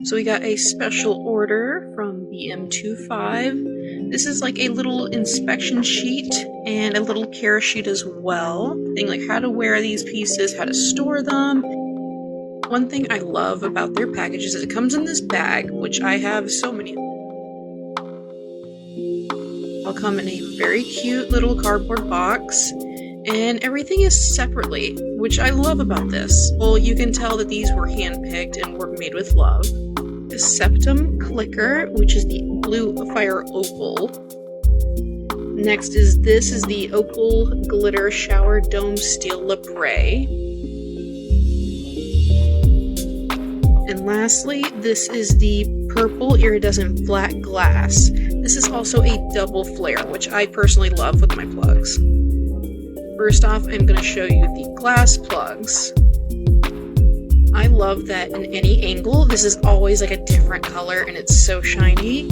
So we got a special order from BM25. This is like a little inspection sheet and a little care sheet as well. Thing like how to wear these pieces, how to store them. One thing I love about their packages is it comes in this bag, which I have so many. I'll come in a very cute little cardboard box, and everything is separately, which I love about this. Well, you can tell that these were hand-picked and were made with love. The septum clicker, which is the blue fire opal. Next is the opal glitter shower dome steel labret. And lastly, this is the purple iridescent flat glass. This is also a double flare, which I personally love with my plugs. First off, I'm going to show you the glass plugs. I love that in any angle, this is always like a different color and it's so shiny.